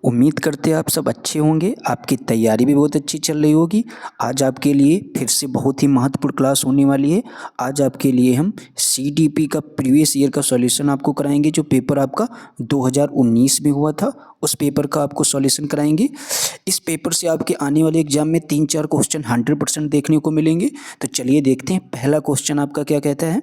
उम्मीद करते हैं आप सब अच्छे होंगे, आपकी तैयारी भी बहुत अच्छी चल रही होगी। आज आपके लिए फिर से बहुत ही महत्वपूर्ण क्लास होने वाली है। आज आपके लिए हम सीडीपी का प्रीवियस ईयर का सॉल्यूशन आपको कराएंगे। जो पेपर आपका 2019 में हुआ था उस पेपर का आपको सॉल्यूशन कराएंगे। इस पेपर से आपके आने वाले एग्जाम में 3-4 क्वेश्चन 100% देखने को मिलेंगे। तो चलिए देखते हैं पहला क्वेश्चन आपका क्या कहता है।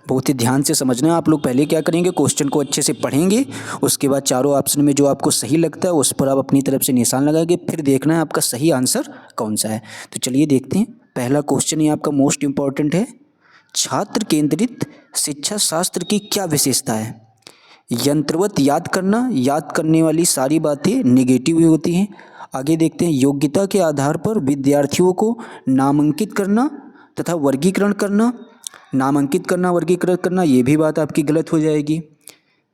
बहुत ही ध्यान से समझना है आप लोग। पहले क्या करेंगे, क्वेश्चन को अच्छे से पढ़ेंगे, उसके बाद चारों ऑप्शन में जो आपको सही लगता है उस पर आप अपनी तरफ से निशान लगाएंगे, फिर देखना है आपका सही आंसर कौन सा है। तो चलिए देखते हैं पहला क्वेश्चन। ये आपका मोस्ट इंपॉर्टेंट है। छात्र केंद्रित शिक्षा शास्त्र की क्या विशेषता है। यंत्रवत याद करना, याद करने वाली सारी बातें नेगेटिव ही होती हैं। आगे देखते हैं, योग्यता के आधार पर विद्यार्थियों को नामांकित करना तथा वर्गीकरण करना। नामांकित करना, वर्गीकृत करना, ये भी बात आपकी गलत हो जाएगी।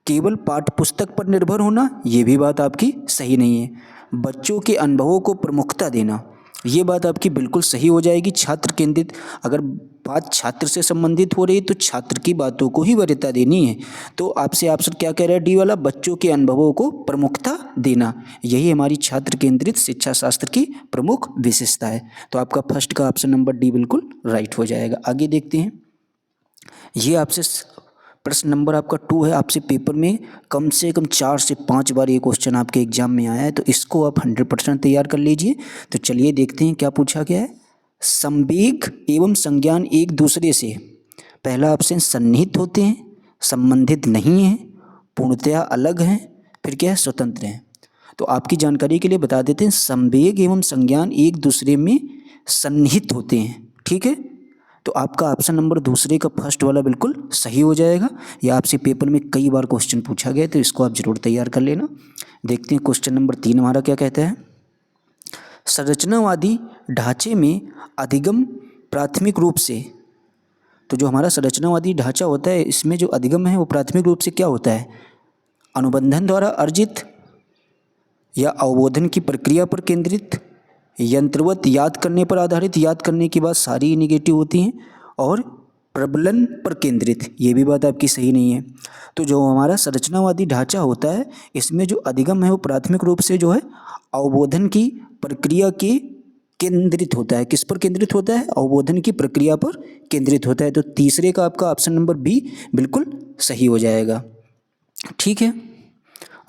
केवल पाठ्य पुस्तक पर निर्भर होना, ये भी बात आपकी सही नहीं है। बच्चों के अनुभवों को प्रमुखता देना, ये बात आपकी बिल्कुल सही हो जाएगी। छात्र केंद्रित, अगर बात छात्र से संबंधित हो रही है तो छात्र की बातों को ही वरीयता देनी है। तो आपसे ऑप्शन क्या कह रहा है, डी वाला, बच्चों के अनुभवों को प्रमुखता देना, यही हमारी छात्र केंद्रित शिक्षा शास्त्र की प्रमुख विशेषता है। तो आपका फर्स्ट का ऑप्शन नंबर डी बिल्कुल राइट हो जाएगा। आगे देखते हैं, ये आपसे प्रश्न नंबर आपका 2 है। आपसे पेपर में कम से कम 4 से 5 बार ये क्वेश्चन आपके एग्जाम में आया है, तो इसको आप 100% तैयार कर लीजिए। तो चलिए देखते हैं क्या पूछा गया है। संवेग एवं संज्ञान एक दूसरे से, पहला ऑप्शन, सन्निहित होते हैं, संबंधित नहीं हैं, पूर्णतया अलग हैं, फिर क्या है, स्वतंत्र हैं। तो आपकी जानकारी के लिए बता देते हैं, संवेग एवं संज्ञान एक दूसरे में सन्निहित होते हैं। ठीक है, तो आपका ऑप्शन नंबर दूसरे का फर्स्ट वाला बिल्कुल सही हो जाएगा। यह आपसे पेपर में कई बार क्वेश्चन पूछा गया, तो इसको आप जरूर तैयार कर लेना। देखते हैं क्वेश्चन नंबर 3 हमारा क्या कहता है। संरचनावादी ढांचे में अधिगम प्राथमिक रूप से, तो जो हमारा संरचनावादी ढांचा होता है इसमें जो अधिगम है वो प्राथमिक रूप से क्या होता है, अनुबंधन द्वारा अर्जित या अवबोधन की प्रक्रिया पर केंद्रित, यंत्रवत याद करने पर आधारित, याद करने की बात सारी निगेटिव होती हैं, और प्रबलन पर केंद्रित, ये भी बात आपकी सही नहीं है। तो जो हमारा संरचनावादी ढांचा होता है इसमें जो अधिगम है वो प्राथमिक रूप से जो है अवबोधन की प्रक्रिया के केंद्रित होता है। किस पर केंद्रित होता है, अवबोधन की प्रक्रिया पर केंद्रित होता है। तो तीसरे का आपका ऑप्शन नंबर बी बिल्कुल सही हो जाएगा। ठीक है,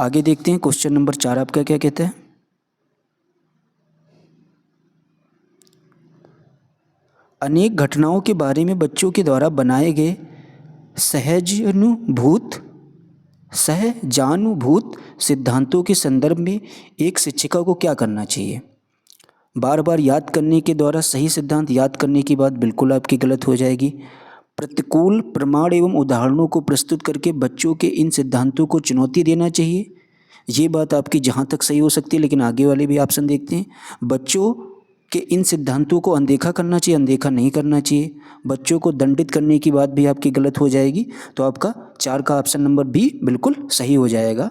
आगे देखते हैं क्वेश्चन नंबर 4 आपका क्या कहता है। अनेक घटनाओं के बारे में बच्चों के द्वारा बनाए गए सहजानुभूत सिद्धांतों के संदर्भ में एक शिक्षिका को क्या करना चाहिए। बार बार याद करने के द्वारा सही सिद्धांत याद करने की बात बिल्कुल आपकी गलत हो जाएगी। प्रतिकूल प्रमाण एवं उदाहरणों को प्रस्तुत करके बच्चों के इन सिद्धांतों को चुनौती देना चाहिए, ये बात आपकी जहाँ तक सही हो सकती है। लेकिन आगे वाले भी ऑप्शन देखते हैं। बच्चों के इन सिद्धांतों को अनदेखा करना चाहिए, अनदेखा नहीं करना चाहिए। बच्चों को दंडित करने की बात भी आपकी गलत हो जाएगी। तो आपका 4 का ऑप्शन नंबर बी बिल्कुल सही हो जाएगा।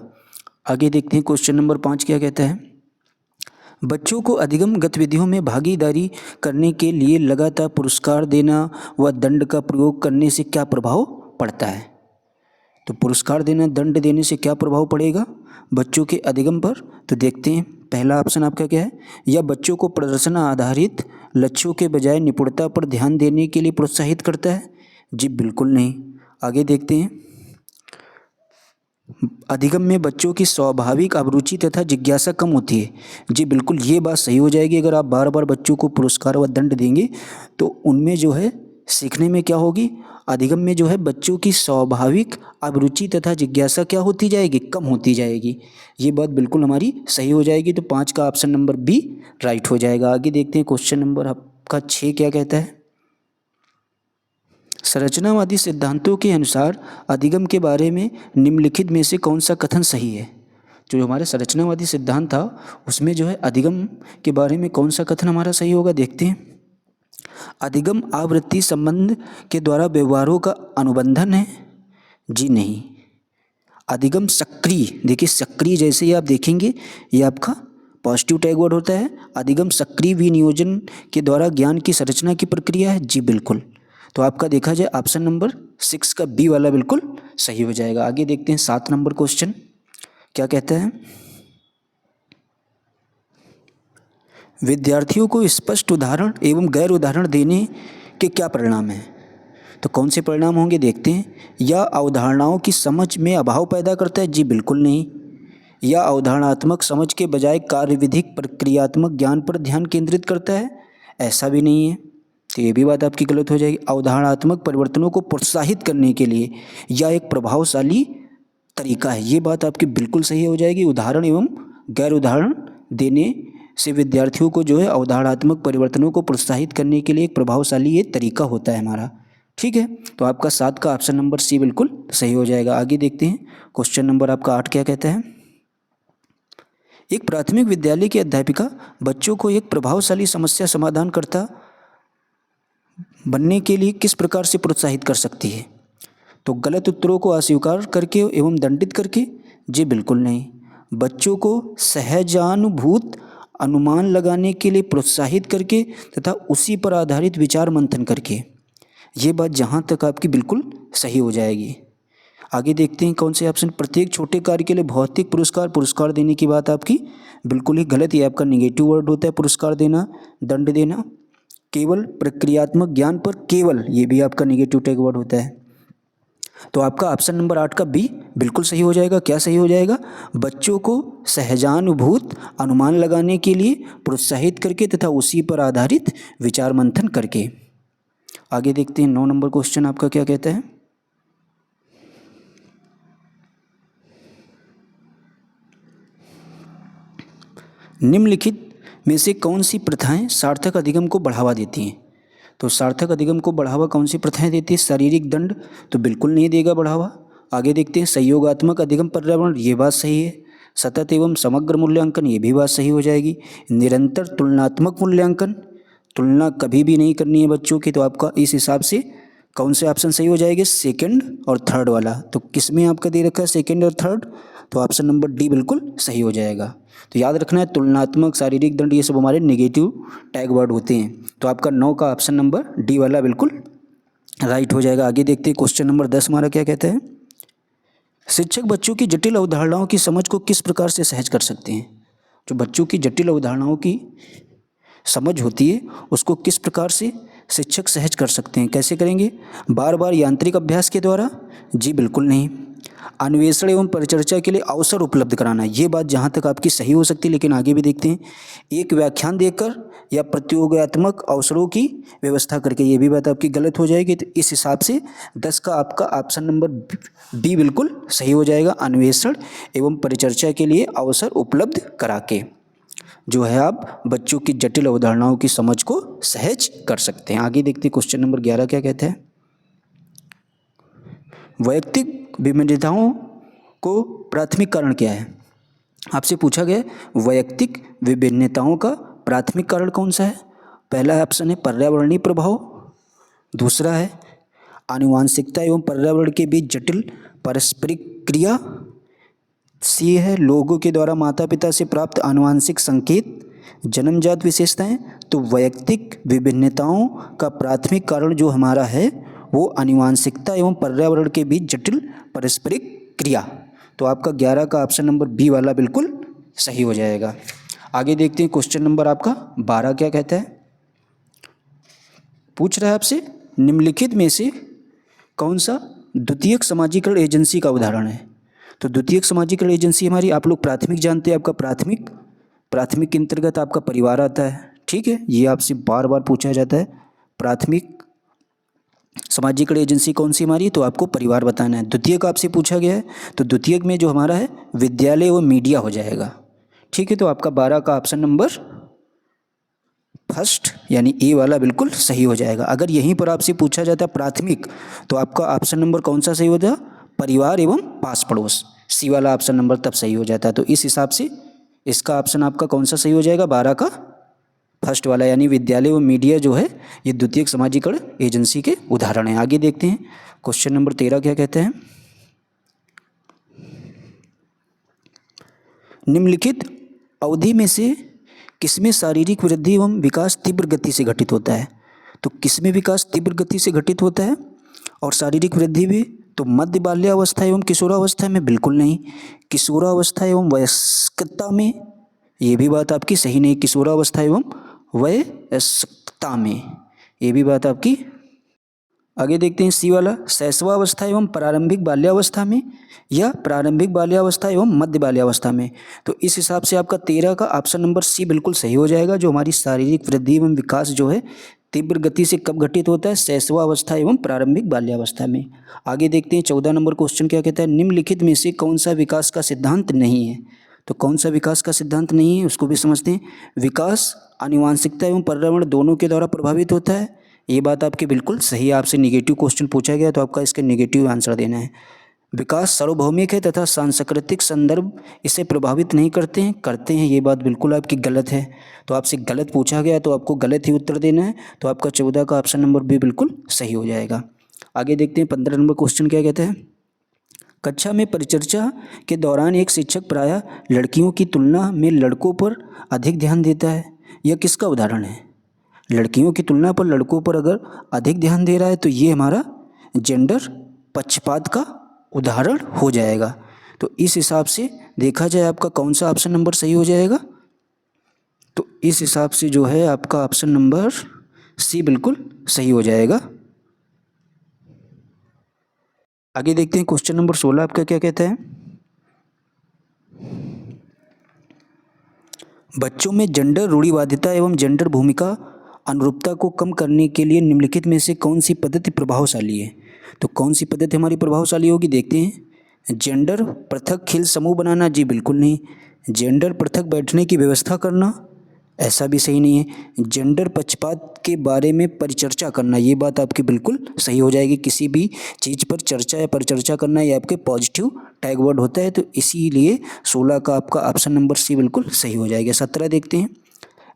आगे देखते हैं क्वेश्चन नंबर 5 क्या कहता है। बच्चों को अधिगम गतिविधियों में भागीदारी करने के लिए लगातार पुरस्कार देना व दंड का प्रयोग करने से क्या प्रभाव पड़ता है। तो पुरस्कार देना, दंड देने से क्या प्रभाव पड़ेगा बच्चों के अधिगम पर। तो देखते हैं, पहला ऑप्शन आपका क्या है, यह बच्चों को प्रदर्शन आधारित लक्ष्यों के बजाय निपुणता पर ध्यान देने के लिए प्रोत्साहित करता है। जी बिल्कुल नहीं। आगे देखते हैं, अधिगम में बच्चों की स्वाभाविक अभिरुचि तथा जिज्ञासा कम होती है। जी बिल्कुल, ये बात सही हो जाएगी। अगर आप बार बार बच्चों को पुरस्कार व दंड देंगे तो उनमें जो है सीखने में क्या होगी, अधिगम में जो है बच्चों की स्वाभाविक अभिरुचि तथा जिज्ञासा क्या होती जाएगी, कम होती जाएगी। ये बात बिल्कुल हमारी सही हो जाएगी। तो 5 का ऑप्शन नंबर बी राइट हो जाएगा। आगे देखते हैं क्वेश्चन नंबर आपका 6 क्या कहता है। संरचनावादी सिद्धांतों के अनुसार अधिगम के बारे में निम्नलिखित में से कौन सा कथन सही है। जो हमारे संरचनावादी सिद्धांत था उसमें जो है अधिगम के बारे में कौन सा कथन हमारा सही होगा, देखते हैं। अधिगम आवृत्ति संबंध के द्वारा व्यवहारों का अनुबंधन है। जी नहीं। अधिगम सक्रिय, देखिए सक्रिय जैसे ही आप देखेंगे ये आपका पॉजिटिव टैग वर्ड होता है। अधिगम सक्रिय विनियोजन के द्वारा ज्ञान की संरचना की प्रक्रिया है। जी बिल्कुल। तो आपका देखा जाए ऑप्शन नंबर 6 का बी वाला बिल्कुल सही हो जाएगा। आगे देखते हैं 7 नंबर क्वेश्चन। क्या कहता है? विद्यार्थियों को स्पष्ट उदाहरण एवं गैर उदाहरण देने के क्या परिणाम हैं? तो कौन से परिणाम होंगे देखते हैं। या अवधारणाओं की समझ में अभाव पैदा करता है? जी बिल्कुल नहीं। या अवधारणात्मक समझ के बजाय कार्यविधिक प्रक्रियात्मक ज्ञान पर ध्यान केंद्रित करता है? ऐसा भी नहीं है, तो ये भी बात आपकी गलत हो जाएगी। अवधारणात्मक परिवर्तनों को प्रोत्साहित करने के लिए यह एक प्रभावशाली तरीका है, ये बात आपकी बिल्कुल सही हो जाएगी। उदाहरण एवं गैर उदाहरण देने से विद्यार्थियों को जो है अवधारणात्मक परिवर्तनों को प्रोत्साहित करने के लिए एक प्रभावशाली ये तरीका होता है हमारा। ठीक है, तो आपका 7 का ऑप्शन नंबर सी बिल्कुल सही हो जाएगा। आगे देखते हैं क्वेश्चन नंबर आपका 8 क्या कहता है। एक प्राथमिक विद्यालय की अध्यापिका बच्चों को एक प्रभावशाली समस्या समाधानकर्ता बनने के लिए किस प्रकार से प्रोत्साहित कर सकती है? तो गलत उत्तरों को अस्वीकार करके एवं दंडित करके? जी बिल्कुल नहीं। बच्चों को सहजानुभूत अनुमान लगाने के लिए प्रोत्साहित करके तथा उसी पर आधारित विचार मंथन करके। ये बात जहाँ तक आपकी बिल्कुल सही हो जाएगी। आगे देखते हैं कौन से ऑप्शन। प्रत्येक छोटे कार्य के लिए भौतिक पुरस्कार देने की बात आपकी बिल्कुल ही गलत है। आपका नेगेटिव वर्ड होता है पुरस्कार देना, दंड देना। केवल प्रक्रियात्मक ज्ञान पर केवल, ये भी आपका नेगेटिव टैग वर्ड होता है। तो आपका ऑप्शन नंबर 8 का बी बिल्कुल सही हो जाएगा। क्या सही हो जाएगा? बच्चों को सहजानुभूत अनुमान लगाने के लिए प्रोत्साहित करके तथा उसी पर आधारित विचार मंथन करके। आगे देखते हैं 9 नंबर क्वेश्चन आपका क्या कहता है। निम्नलिखित में से कौन सी प्रथाएं सार्थक अधिगम को बढ़ावा देती हैं? तो सार्थक अधिगम को बढ़ावा कौन सी प्रथाएं देती है? शारीरिक दंड तो बिल्कुल नहीं देगा बढ़ावा। आगे देखते हैं सहयोगात्मक अधिगम पर्यावरण, ये बात सही है। सतत एवं समग्र मूल्यांकन, ये भी बात सही हो जाएगी। निरंतर तुलनात्मक मूल्यांकन, तुलना कभी भी नहीं करनी है बच्चों की, तो आपका इस हिसाब से कौन से ऑप्शन सही हो जाएंगे? सेकंड और थर्ड वाला। तो किस में आपका दे रखा है सेकंड और थर्ड? तो ऑप्शन नंबर डी बिल्कुल सही हो जाएगा। तो याद रखना है तुलनात्मक, शारीरिक दंड, ये सब हमारे नेगेटिव टैग वर्ड होते हैं। तो आपका 9 का ऑप्शन नंबर डी वाला बिल्कुल राइट हो जाएगा। आगे देखते हैं क्वेश्चन नंबर 10 हमारा क्या कहता है। शिक्षक बच्चों की जटिल अवधारणाओं की समझ को किस प्रकार से सहज कर सकते हैं? जो बच्चों की जटिल अवधारणाओं की समझ होती है उसको किस प्रकार से शिक्षक सहज कर सकते हैं? कैसे करेंगे? बार बार यांत्रिक अभ्यास के द्वारा? जी बिल्कुल नहीं। अन्वेषण एवं परिचर्चा के लिए अवसर उपलब्ध कराना, ये बात जहाँ तक आपकी सही हो सकती है, लेकिन आगे भी देखते हैं। एक व्याख्यान देकर या प्रतियोगात्मक अवसरों की व्यवस्था करके, ये भी बात आपकी गलत हो जाएगी। तो इस हिसाब से 10 का आपका ऑप्शन नंबर बी बिल्कुल सही हो जाएगा। अन्वेषण एवं परिचर्चा के लिए अवसर उपलब्ध करा के जो है आप बच्चों की जटिल अवधारणाओं की समझ को सहज कर सकते हैं। आगे देखते हैं क्वेश्चन नंबर 11 क्या कहता है। वैयक्तिक विभिन्नताओं को प्राथमिक कारण क्या है? आपसे पूछा गया वैयक्तिक विभिन्नताओं का प्राथमिक कारण कौन सा है? पहला ऑप्शन है पर्यावरणीय प्रभाव, दूसरा है आनुवांशिकता एवं पर्यावरण के बीच जटिल पारस्परिक क्रिया, सी है लोगों के द्वारा माता पिता से प्राप्त आनुवांशिक संकेत, जन्मजात विशेषताएं। तो वैयक्तिक विभिन्नताओं का प्राथमिक कारण जो हमारा है वो आनुवांशिकता एवं पर्यावरण के बीच जटिल पारस्परिक क्रिया। तो आपका 11 का ऑप्शन नंबर बी वाला बिल्कुल सही हो जाएगा। आगे देखते हैं क्वेश्चन नंबर आपका 12 क्या कहता है। पूछ रहा है आपसे निम्नलिखित में से कौन सा द्वितीयक समाजीकरण एजेंसी का उदाहरण है? तो द्वितीयक समाजीकरण एजेंसी हमारी, आप लोग प्राथमिक जानते हैं, आपका प्राथमिक के अंतर्गत आपका परिवार आता है। ठीक है, ये आपसे बार बार पूछा जाता है प्राथमिक समाजीकरण एजेंसी कौन सी हमारी, तो आपको परिवार बताना है। द्वितीयक आपसे पूछा गया है, तो द्वितीयक में जो हमारा है विद्यालय व मीडिया हो जाएगा। ठीक है, तो आपका 12 का ऑप्शन नंबर फर्स्ट यानी ए वाला बिल्कुल सही हो जाएगा। अगर यहीं पर आपसे पूछा जाता है प्राथमिक, तो आपका ऑप्शन नंबर कौन सा सही होता? परिवार एवं पास पड़ोस, सी वाला ऑप्शन नंबर तब सही हो जाता है। तो इस हिसाब से इसका ऑप्शन आपका कौन सा सही हो जाएगा? 12 का फर्स्ट वाला, यानी विद्यालय व मीडिया जो है ये द्वितीयक समाजीकरण एजेंसी के उदाहरण हैं। आगे देखते हैं क्वेश्चन नंबर 13 क्या कहते हैं। निम्नलिखित अवधि में से किसमें शारीरिक वृद्धि एवं विकास तीव्र गति से घटित होता है? तो किसमें विकास तीव्र गति से घटित होता है और शारीरिक वृद्धि भी? तो मध्य बाल्यावस्था एवं किशोरावस्था में बिल्कुल नहीं, किशोरावस्था एवं वयस्कता में ये भी बात आपकी सही नहीं, किशोरावस्था एवं वयस्कता में ये भी बात आपकी। आगे देखते हैं सी वाला, शैशवावस्था एवं प्रारंभिक बाल्यावस्था में या प्रारंभिक बाल्यावस्था एवं मध्य बाल्यावस्था में। तो इस हिसाब से आपका 13 का ऑप्शन नंबर सी बिल्कुल सही हो जाएगा। जो हमारी शारीरिक वृद्धि एवं विकास जो है तीव्र गति से कब घटित होता है, शैशवावस्था एवं प्रारंभिक बाल्यावस्था में। आगे देखते हैं 14 नंबर क्वेश्चन क्या कहता है, निम्नलिखित में से कौन सा विकास का सिद्धांत नहीं है। तो कौन सा विकास का सिद्धांत नहीं है उसको भी समझते हैं। विकास आनुवांशिकता एवं पर्यावरण दोनों के द्वारा प्रभावित होता है, ये बात आपकी बिल्कुल सही है। आपसे नेगेटिव क्वेश्चन पूछा गया तो आपका इसका नेगेटिव आंसर देना है। विकास सार्वभौमिक है तथा सांस्कृतिक संदर्भ इसे प्रभावित नहीं करते हैं, ये बात बिल्कुल आपकी गलत है। तो आपसे गलत पूछा गया तो आपको गलत ही उत्तर देना है। तो आपका 14 का ऑप्शन नंबर भी बिल्कुल सही हो जाएगा। आगे देखते हैं 15 नंबर क्वेश्चन क्या कहते हैं, कक्षा में परिचर्चा के दौरान एक शिक्षक प्रायः लड़कियों की तुलना में लड़कों पर अधिक ध्यान देता है, यह किसका उदाहरण है। लड़कियों की तुलना पर लड़कों पर अगर अधिक ध्यान दे रहा है तो ये हमारा जेंडर पक्षपात का उदाहरण हो जाएगा। तो इस हिसाब से देखा जाए आपका कौन सा ऑप्शन नंबर सही हो जाएगा। तो इस हिसाब से जो है आपका ऑप्शन नंबर सी बिल्कुल सही हो जाएगा। आगे देखते हैं क्वेश्चन नंबर 16 आपका क्या कहता है, बच्चों में जेंडर रूढ़िवादिता एवं जेंडर भूमिका अनुरूपता को कम करने के लिए निम्नलिखित में से कौन सी पद्धति प्रभावशाली है। तो कौन सी पद्धति हमारी प्रभावशाली होगी, देखते हैं। जेंडर पृथक खेल समूह बनाना, जी बिल्कुल नहीं। जेंडर पृथक बैठने की व्यवस्था करना, ऐसा भी सही नहीं है। जेंडर पक्षपात के बारे में परिचर्चा करना, ये बात आपकी बिल्कुल सही हो जाएगी। किसी भी चीज़ पर चर्चा या परिचर्चा करना ये आपके पॉजिटिव टैग वर्ड होता है, तो इसीलिए 16 का आपका ऑप्शन नंबर सी बिल्कुल सही हो जाएगा। 17 देखते हैं,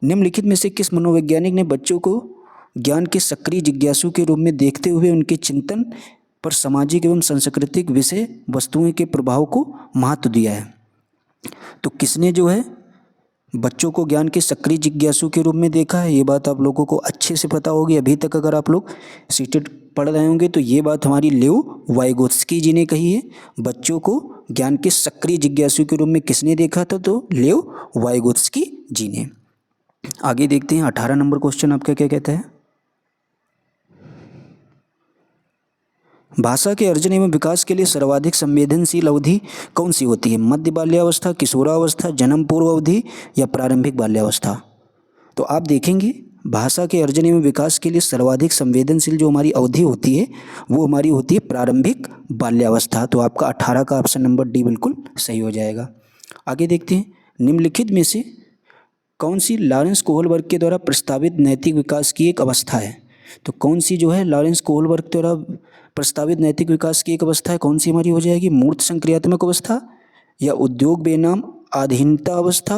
निम्नलिखित में से किस मनोवैज्ञानिक ने बच्चों को ज्ञान के सक्रिय जिज्ञासु के रूप में देखते हुए उनके चिंतन पर सामाजिक एवं सांस्कृतिक विषय वस्तुओं के प्रभाव को महत्व दिया है। तो किसने जो है बच्चों को ज्ञान के सक्रिय जिज्ञासु के रूप में देखा है, ये बात आप लोगों को अच्छे से पता होगी। अभी तक अगर आप लोग सीटेट पढ़ रहे होंगे तो ये बात हमारी लेओ वाइगोत्स्की जी ने कही है। बच्चों को ज्ञान के सक्रिय जिज्ञासु के रूप में किसने देखा था, तो लेओ वाइगोत्स्की जी ने। आगे देखते हैं 18 नंबर क्वेश्चन आपका क्या कहता है, भाषा के अर्जन एवं विकास के लिए सर्वाधिक संवेदनशील अवधि कौन सी होती है, मध्य बाल्यावस्था, किशोरावस्था, जन्म पूर्व अवधि या प्रारंभिक बाल्यावस्था। तो आप देखेंगे भाषा के अर्जन एवं विकास के लिए सर्वाधिक संवेदनशील जो हमारी अवधि होती है वो हमारी होती है प्रारंभिक बाल्यावस्था। तो आपका 18 का ऑप्शन नंबर डी बिल्कुल सही हो जाएगा। आगे देखते हैं, निम्नलिखित में से कौन सी लॉरेंस कोहलबर्ग के द्वारा प्रस्तावित नैतिक विकास की एक अवस्था है। तो कौन सी जो है लॉरेंस कोहलबर्ग द्वारा प्रस्तावित नैतिक विकास की एक अवस्था है, कौन सी हमारी हो जाएगी, मूर्त संक्रियात्मक अवस्था या उद्योग बेनाम आधीनता अवस्था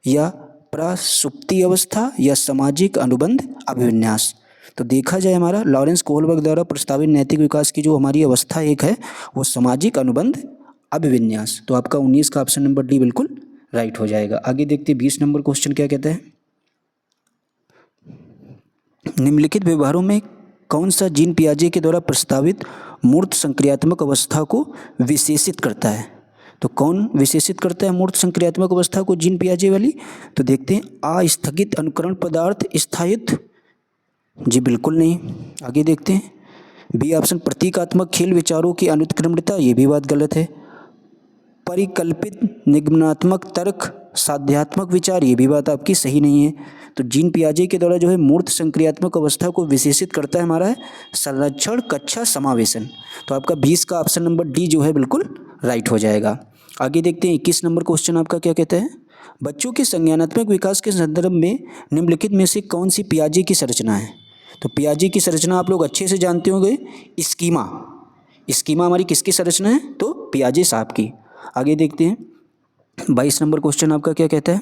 या प्रसुप्ति अवस्था या सामाजिक अनुबंध अभिविन्यास। तो देखा जाए हमारा लॉरेंस कोहलबर्ग द्वारा प्रस्तावित नैतिक विकास की जो हमारी अवस्था एक है वो सामाजिक अनुबंध अभिविन्यास। तो आपका 19 का ऑप्शन नंबर डी बिल्कुल राइट हो जाएगा। आगे देखते 20 नंबर क्वेश्चन क्या कहता है, निम्नलिखित व्यवहारों में कौन सा जीन पियाजे के द्वारा प्रस्तावित मूर्त संक्रियात्मक अवस्था को विशेषित करता है। तो कौन विशेषित करता है मूर्त संक्रियात्मक अवस्था को, जीन पियाजे वाली। तो देखते हैं, अस्थगित अनुकरण पदार्थ स्थायित्व, जी बिल्कुल नहीं। आगे देखते हैं, बी ऑप्शन प्रतीकात्मक खेल विचारों की अनुत्क्रमणता, ये भी बात गलत है। परिकल्पित निगमनात्मक तर्क साध्यात्मक विचार, ये भी बात आपकी सही नहीं है। तो जीन पियाजे के द्वारा जो है मूर्त संक्रियात्मक अवस्था को विशेषित करता है हमारा है संरक्षण कक्षा समावेशन। तो आपका 20 का ऑप्शन नंबर डी जो है बिल्कुल राइट हो जाएगा। आगे देखते हैं 21 नंबर क्वेश्चन आपका क्या कहता है, बच्चों के संज्ञानात्मक विकास के संदर्भ में निम्नलिखित में से कौन सी पियाजे की संरचना है। तो पियाजे की संरचना आप लोग अच्छे से जानते होंगे, स्कीमा हमारी किसकी संरचना है, तो पियाजे साहब की। आगे देखते हैं 22 नंबर क्वेश्चन आपका क्या कहता है,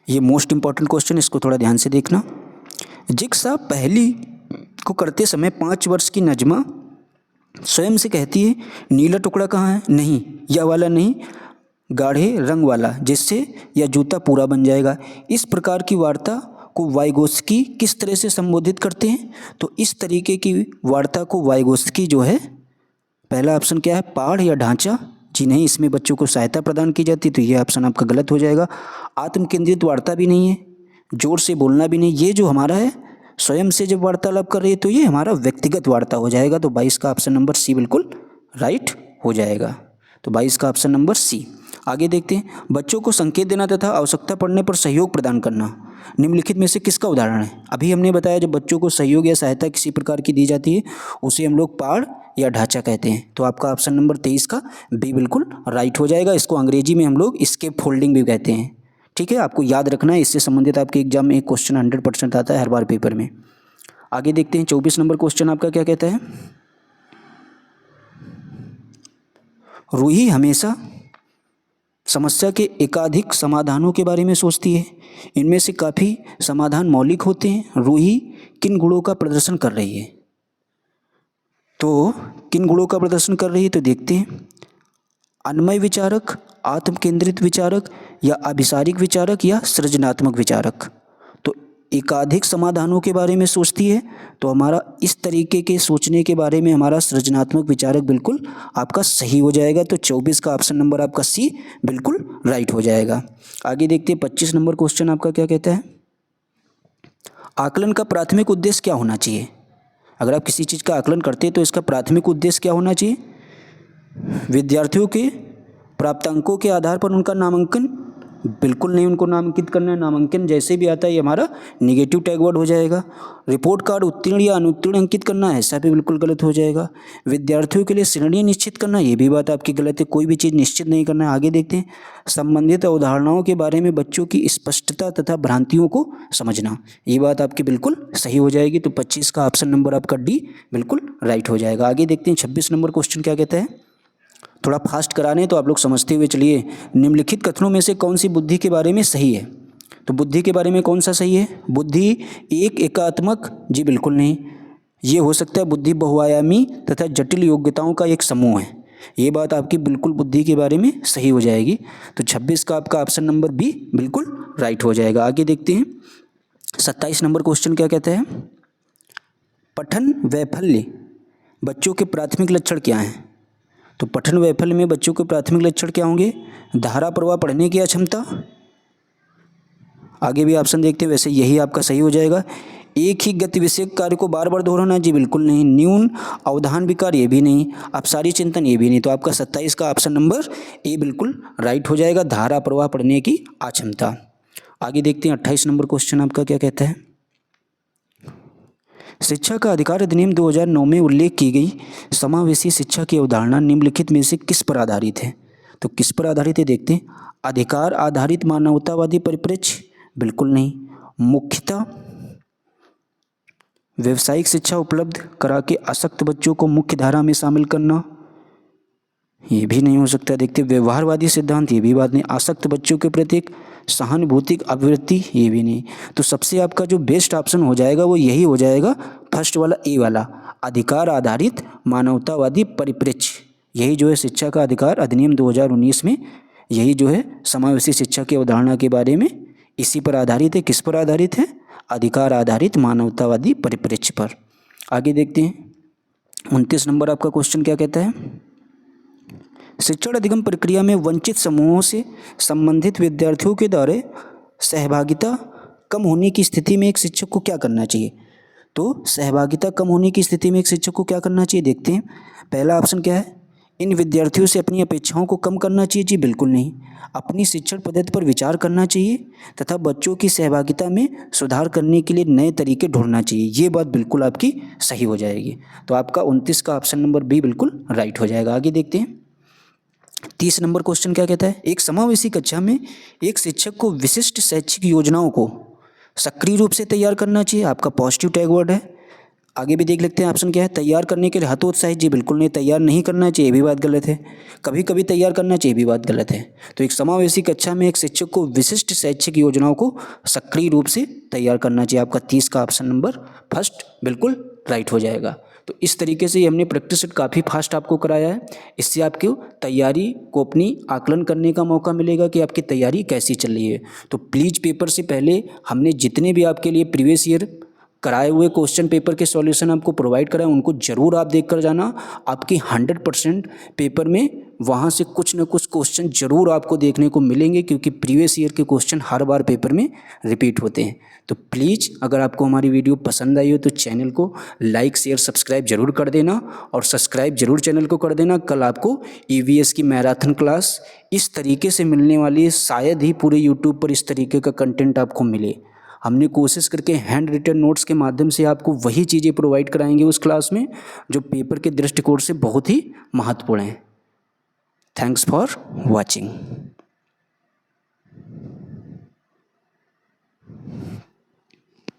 ये मोस्ट इंपॉर्टेंट क्वेश्चन, इसको थोड़ा ध्यान से देखना। जिक्सा पहली को करते समय 5 वर्ष की नजमा स्वयं से कहती है नीला टुकड़ा कहाँ है, नहीं, यह वाला नहीं, गाढ़े रंग वाला, जिससे यह जूता पूरा बन जाएगा। इस प्रकार की वार्ता को वाइगोत्स्की किस तरह से संबोधित करते हैं? तो इस तरीके की वार्ता को वाइगोत्स्की जो है, पहला ऑप्शन क्या है, पाढ़ या ढांचा? जी नहीं, इसमें बच्चों को सहायता प्रदान की जाती है, तो ये ऑप्शन आपका गलत हो जाएगा। आत्म केंद्रित वार्ता भी नहीं है, जोर से बोलना भी नहीं, ये जो हमारा है स्वयं से जब वार्तालाप कर रही है तो ये हमारा व्यक्तिगत वार्ता हो जाएगा। तो 22 का ऑप्शन नंबर सी बिल्कुल राइट हो जाएगा। तो 22 का ऑप्शन नंबर सी। आगे देखते हैं, बच्चों को संकेत देना तथा आवश्यकता पड़ने पर सहयोग प्रदान करना निम्नलिखित में से किसका उदाहरण है? अभी हमने बताया जब बच्चों को सहयोग या सहायता किसी प्रकार की दी जाती है उसे हम लोग पाढ़ या ढांचा कहते हैं। तो आपका ऑप्शन नंबर 23 का बी बिल्कुल राइट हो जाएगा। इसको अंग्रेजी में हम लोग स्केप फोल्डिंग भी कहते हैं। ठीक है, आपको याद रखना है, इससे संबंधित आपके एग्जाम में एक क्वेश्चन 100% आता है हर बार पेपर में। आगे देखते हैं 24 नंबर क्वेश्चन आपका क्या कहता है। रूही हमेशा समस्या के एकाधिक समाधानों के बारे में सोचती है, इनमें से काफ़ी समाधान मौलिक होते हैं। रूही किन गुणों का प्रदर्शन कर रही है? तो किन गुणों का प्रदर्शन कर रही है? तो देखते हैं, अन्वय विचारक, आत्म केंद्रित विचारक या अभिसारिक विचारक या सृजनात्मक विचारक। तो एकाधिक समाधानों के बारे में सोचती है, तो हमारा इस तरीके के सोचने के बारे में हमारा सृजनात्मक विचारक बिल्कुल आपका सही हो जाएगा। तो 24 का ऑप्शन नंबर आपका सी बिल्कुल राइट हो जाएगा। आगे देखते हैं 25 नंबर क्वेश्चन आपका क्या कहता है। आकलन का प्राथमिक उद्देश्य क्या होना चाहिए? अगर आप किसी चीज़ का आकलन करते हैं तो इसका प्राथमिक उद्देश्य क्या होना चाहिए? विद्यार्थियों के प्राप्तांकों के आधार पर उनका नामांकन? बिल्कुल नहीं, उनको नामांकित करना है। नामांकन जैसे भी आता है ये हमारा निगेटिव टैग वर्ड हो जाएगा। रिपोर्ट कार्ड उत्तीर्ण या अनुत्तीर्ण अंकित करना है, ऐसा भी बिल्कुल गलत हो जाएगा। विद्यार्थियों के लिए श्रेणी निश्चित करना, ये भी बात आपकी गलत है, कोई भी चीज़ निश्चित नहीं करना है। आगे देखते हैं, संबंधित अवधारणाओं के बारे में बच्चों की स्पष्टता तथा भ्रांतियों को समझना, ये बात आपकी बिल्कुल सही हो जाएगी। तो 25 का ऑप्शन नंबर आपका डी बिल्कुल राइट हो जाएगा। आगे देखते हैं 26 नंबर क्वेश्चन क्या कहता है। थोड़ा फास्ट करा रहे हैं तो आप लोग समझते हुए चलिए। निम्नलिखित कथनों में से कौन सी बुद्धि के बारे में सही है? तो बुद्धि के बारे में कौन सा सही है? बुद्धि एक एकात्मक? जी बिल्कुल नहीं, ये हो सकता है बुद्धि बहुआयामी तथा जटिल योग्यताओं का एक समूह है, ये बात आपकी बिल्कुल बुद्धि के बारे में सही हो जाएगी। तो 26 का आपका ऑप्शन नंबर बी बिल्कुल राइट हो जाएगा। आगे देखते हैं 27 नंबर क्वेश्चन क्या कहता है। पठन वैफल्य बच्चों के प्राथमिक लक्षण क्या हैं? तो पठन वैफल्य में बच्चों के प्राथमिक लक्षण क्या होंगे? धारा प्रवाह पढ़ने की अक्षमता। आगे भी ऑप्शन देखते हैं, वैसे यही आपका सही हो जाएगा। एक ही गति विषयक कार्य को बार बार दोहराना, जी बिल्कुल नहीं। न्यून अवधान विकार, ये भी नहीं। अपसारी चिंतन, ये भी नहीं। तो आपका 27 का ऑप्शन नंबर ए बिल्कुल राइट हो जाएगा, धारा प्रवाह पढ़ने की अक्षमता। आगे देखते हैं 28 नंबर क्वेश्चन आपका क्या कहता है। शिक्षा का अधिकार अधिनियम 2009 में उल्लेख की गई समावेशी शिक्षा की अवधारणा निम्नलिखित में से किस पर आधारित है? तो किस पर आधारित है देखते हैं। अधिकार आधारित मानवतावादी परिप्रेक्ष्य, बिल्कुल नहीं। मुख्यतः व्यावसायिक शिक्षा उपलब्ध करा के आसक्त बच्चों को मुख्य धारा में शामिल करना, ये भी नहीं हो सकता। देखते व्यवहारवादी सिद्धांत, ये भी बात नहीं। आसक्त बच्चों के प्रति सहानुभूतिक अभिवृत्ति, ये भी नहीं। तो सबसे आपका जो बेस्ट ऑप्शन हो जाएगा वो यही हो जाएगा, फर्स्ट वाला ए वाला, अधिकार आधारित मानवतावादी परिप्रेक्ष्य। यही जो है शिक्षा का अधिकार अधिनियम 2019 में यही जो है समावेशी शिक्षा की अवधारणा के बारे में इसी पर आधारित है। किस पर आधारित है? अधिकार आधारित मानवतावादी परिप्रेक्ष्य पर। आगे देखते हैं 29 नंबर आपका क्वेश्चन क्या कहता है। शिक्षण अधिगम प्रक्रिया में वंचित समूहों से संबंधित विद्यार्थियों के द्वारा सहभागिता कम होने की स्थिति में एक शिक्षक को क्या करना चाहिए? तो सहभागिता कम होने की स्थिति में एक शिक्षक को क्या करना चाहिए देखते हैं। पहला ऑप्शन क्या है, इन विद्यार्थियों से अपनी अपेक्षाओं को कम करना चाहिए, जी बिल्कुल नहीं। अपनी शिक्षण पद्धति पर विचार करना चाहिए तथा बच्चों की सहभागिता में सुधार करने के लिए नए तरीके ढूंढना चाहिए, ये बात बिल्कुल आपकी सही हो जाएगी। तो आपका 29 का ऑप्शन नंबर बी बिल्कुल राइट हो जाएगा। आगे देखते हैं 30 नंबर क्वेश्चन क्या कहता है। एक समावेशी कक्षा में एक शिक्षक को विशिष्ट शैक्षिक योजनाओं को सक्रिय रूप से तैयार करना चाहिए, आपका पॉजिटिव टैग वर्ड है। आगे भी देख लेते हैं ऑप्शन क्या है। तैयार करने के लिए हतोत्साहित, जी बिल्कुल नहीं। तैयार नहीं करना चाहिए, भी बात गलत है। कभी कभी तैयार करना चाहिए, भी बात गलत है। तो एक समावेशी कक्षा में एक शिक्षक को विशिष्ट शैक्षिक योजनाओं को सक्रिय रूप से तैयार करना चाहिए, आपका 30 का ऑप्शन नंबर फर्स्ट बिल्कुल राइट हो जाएगा। तो इस तरीके से हमने प्रैक्टिस सेट काफ़ी फास्ट आपको कराया है। इससे आपको तैयारी को अपनी आकलन करने का मौका मिलेगा कि आपकी तैयारी कैसी चल रही है। तो प्लीज़ पेपर से पहले हमने जितने भी आपके लिए प्रीवियस ईयर कराए हुए क्वेश्चन पेपर के सॉल्यूशन आपको प्रोवाइड कराए उनको ज़रूर आप देख कर जाना। आपकी 100% पेपर में वहाँ से कुछ न कुछ क्वेश्चन ज़रूर आपको देखने को मिलेंगे, क्योंकि प्रीवियस ईयर के क्वेश्चन हर बार पेपर में रिपीट होते हैं। तो प्लीज़ अगर आपको हमारी वीडियो पसंद आई हो तो चैनल को लाइक शेयर सब्सक्राइब जरूर कर देना, और सब्सक्राइब जरूर चैनल को कर देना। कल आपको EVS की मैराथन क्लास इस तरीके से मिलने वाली है, शायद ही पूरे यूट्यूब पर इस तरीके का कंटेंट आपको मिले। हमने कोशिश करके हैंड रिटन नोट्स के माध्यम से आपको वही चीज़ें प्रोवाइड कराएंगे उस क्लास में जो पेपर के दृष्टिकोण से बहुत ही महत्वपूर्ण हैं। Thanks for watching.